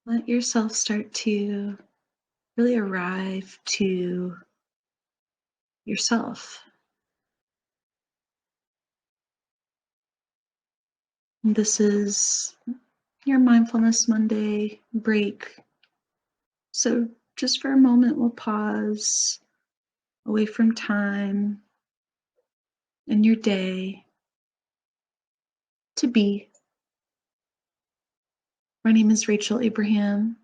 Let yourself start to really arrive to yourself. This is your Mindfulness Monday break. So, just for a moment, we'll pause away from time in your day to be. My name is Rachel Abraham,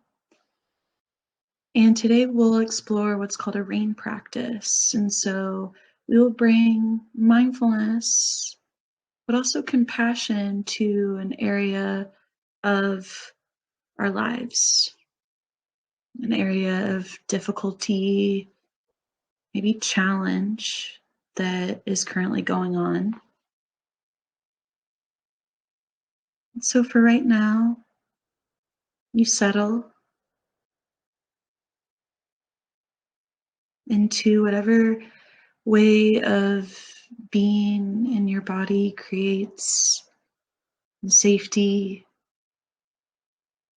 and today we'll explore what's called a rain practice. And so, we will bring mindfulness, but also compassion to an area of our lives, an area of difficulty, maybe challenge that is currently going on. So for right now, you settle into whatever way of being in your body creates safety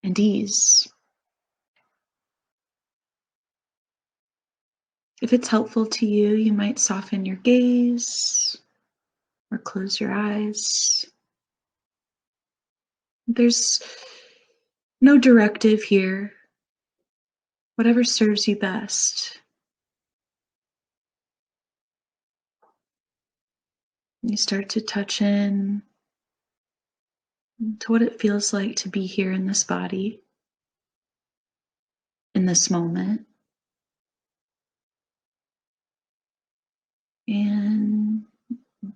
and ease. If it's helpful to you, you might soften your gaze or close your eyes. There's no directive here, whatever serves you best. You start to touch in to what it feels like to be here in this body, in this moment, and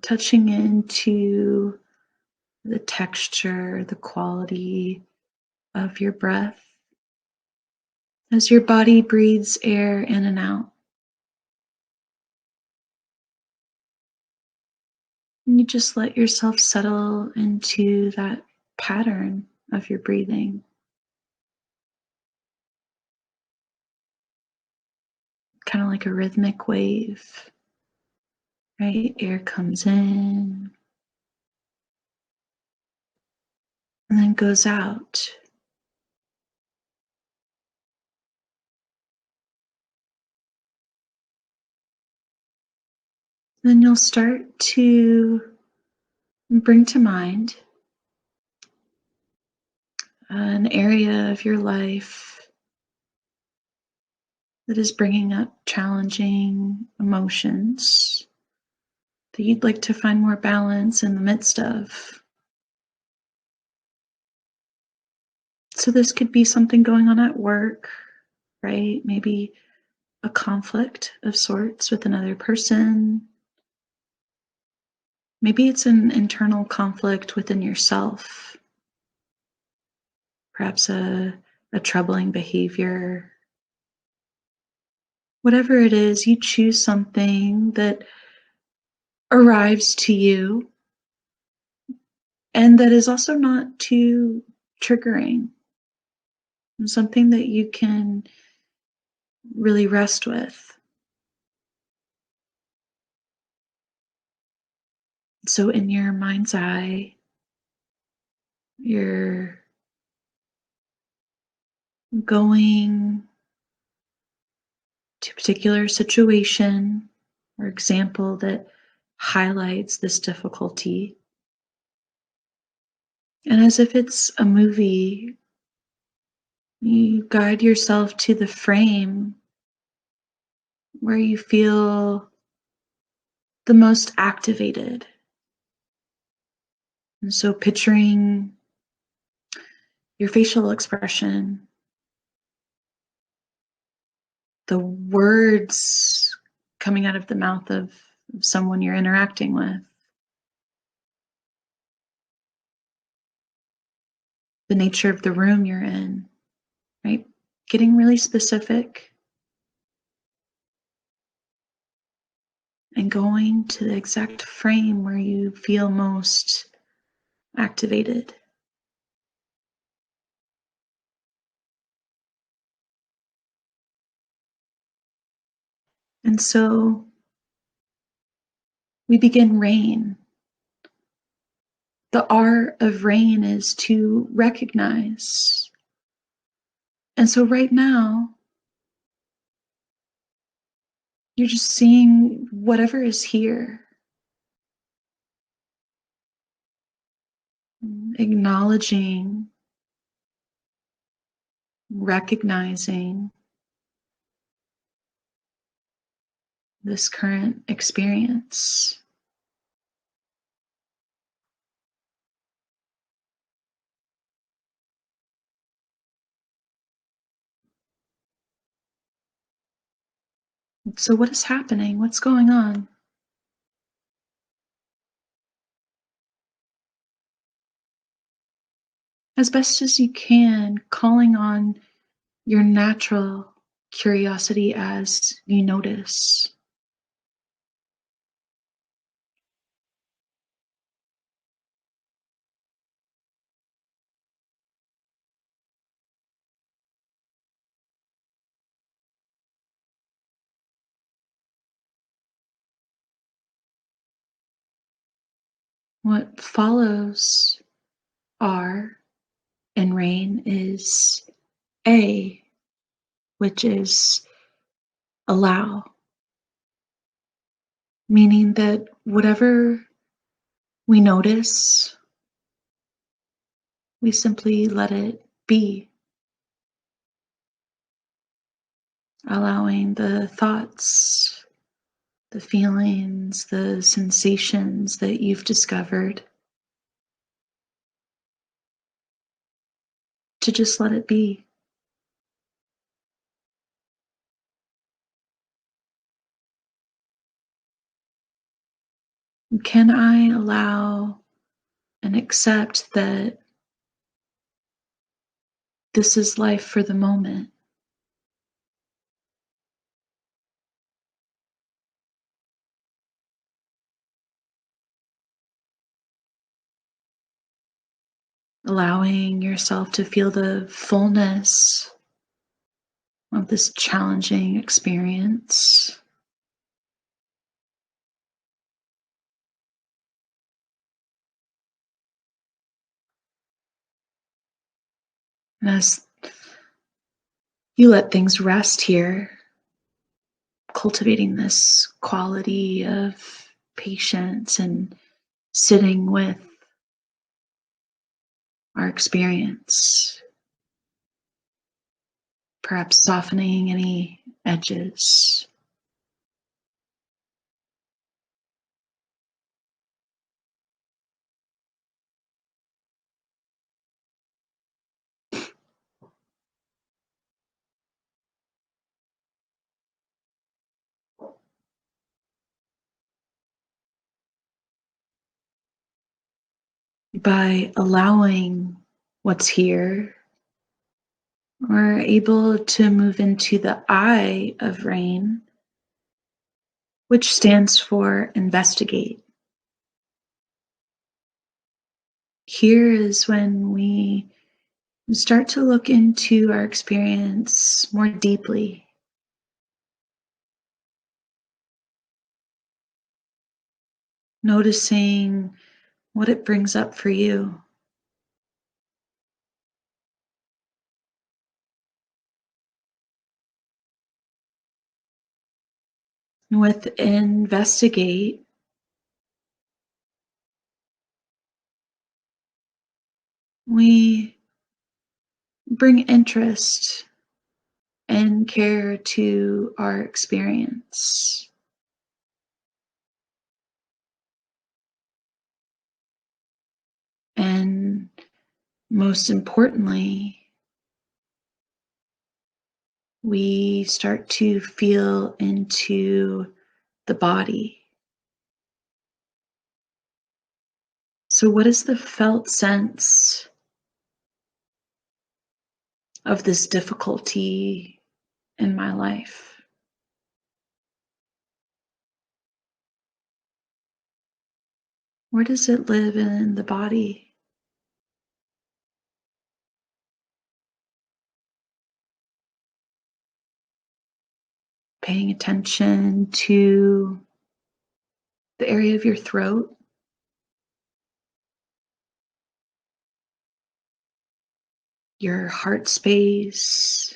touching into the texture, the quality of your breath as your body breathes air in and out. And you just let yourself settle into that pattern of your breathing, kind of like a rhythmic wave, right? Air comes in and then goes out. Then you'll start to bring to mind an area of your life that is bringing up challenging emotions that you'd like to find more balance in the midst of. So, this could be something going on at work, right? Maybe a conflict of sorts with another person. Maybe it's an internal conflict within yourself, perhaps a troubling behavior. Whatever it is, you choose something that arrives to you and that is also not too triggering, something that you can really rest with. So, in your mind's eye, you're going to a particular situation or example that highlights this difficulty. And as if it's a movie, you guide yourself to the frame where you feel the most activated. And so picturing your facial expression, the words coming out of the mouth of someone you're interacting with, the nature of the room you're in, right? Getting really specific and going to the exact frame where you feel most activated. And so we begin rain. The art of rain is to recognize And so right now, you're just seeing whatever is here, acknowledging, recognizing this current experience. So, what is happening? What's going on? As best as you can, calling on your natural curiosity as you notice. What follows R in rain is A, which is allow, meaning that whatever we notice, we simply let it be, allowing the thoughts, the feelings, the sensations that you've discovered to just let it be. Can I allow and accept that this is life for the moment? Allowing yourself to feel the fullness of this challenging experience. And as you let things rest here, cultivating this quality of patience and sitting with our experience, perhaps softening any edges. By allowing what's here, we're able to move into the I of rain, which stands for investigate. Here is when we start to look into our experience more deeply, noticing what it brings up for you. With investigate, we bring interest and care to our experience. And most importantly, we start to feel into the body. So, what is the felt sense of this difficulty in my life? Where does it live in the body? Paying attention to the area of your throat, your heart space,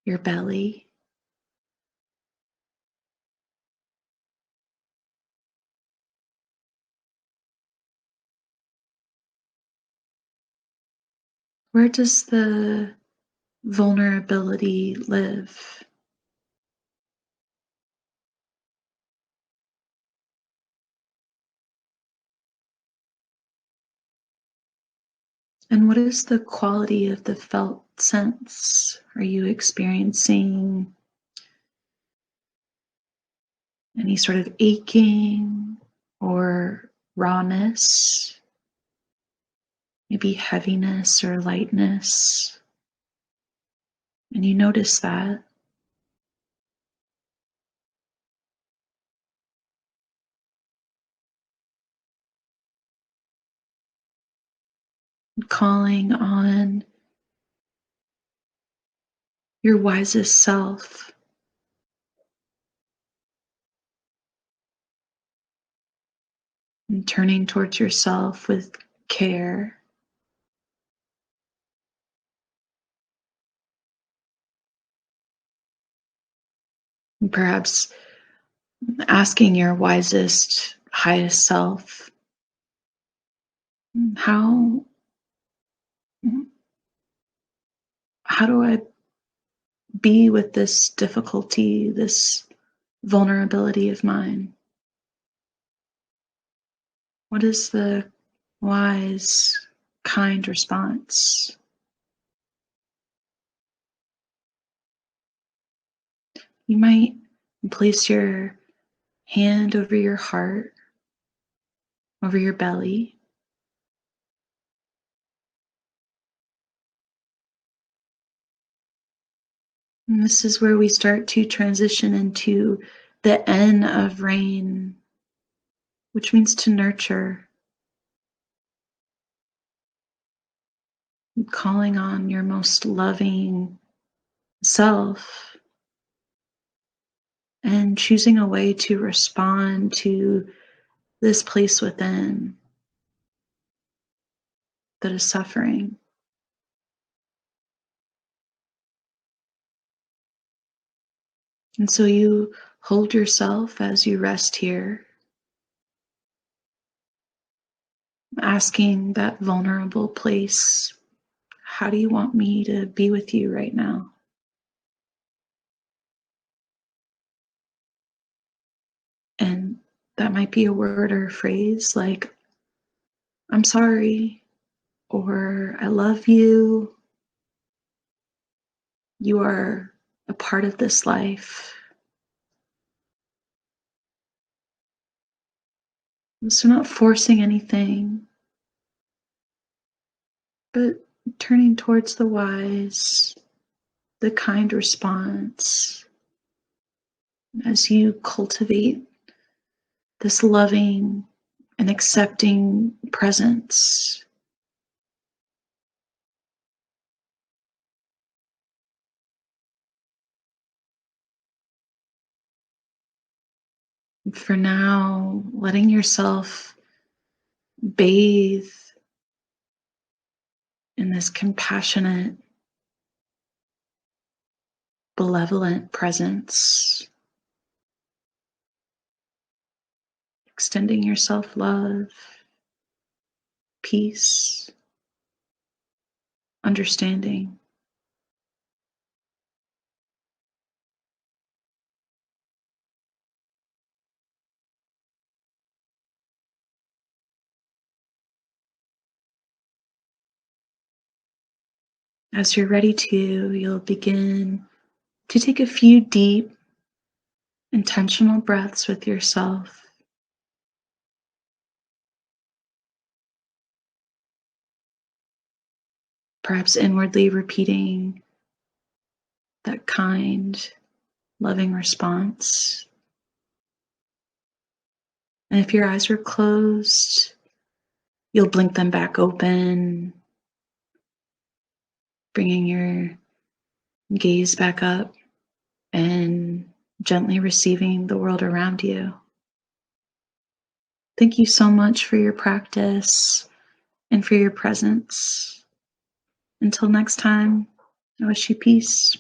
your belly. Where does the vulnerability live? And what is the quality of the felt sense? Are you experiencing any sort of aching or rawness, maybe heaviness or lightness? And you notice that, calling on your wisest self and turning towards yourself with care. And perhaps asking your wisest, highest self, how how do I be with this difficulty, this vulnerability of mine? What is the wise, kind response? You might place your hand over your heart, over your belly. And this is where we start to transition into the N of rain, which means to nurture, calling on your most loving self and choosing a way to respond to this place within that is suffering. And so you hold yourself as you rest here, asking that vulnerable place, how do you want me to be with you right now? And that might be a word or a phrase like, I'm sorry, or I love you. You are a part of this life. So, not forcing anything, but turning towards the wise, the kind response as you cultivate this loving and accepting presence. For now, letting yourself bathe in this compassionate, benevolent presence, extending yourself love, peace, understanding. As you're ready to, you'll begin to take a few deep, intentional breaths with yourself, perhaps inwardly repeating that kind, loving response. And if your eyes were closed, you'll blink them back open, bringing your gaze back up and gently receiving the world around you. Thank you so much for your practice. and for your presence. Until next time, I wish you peace.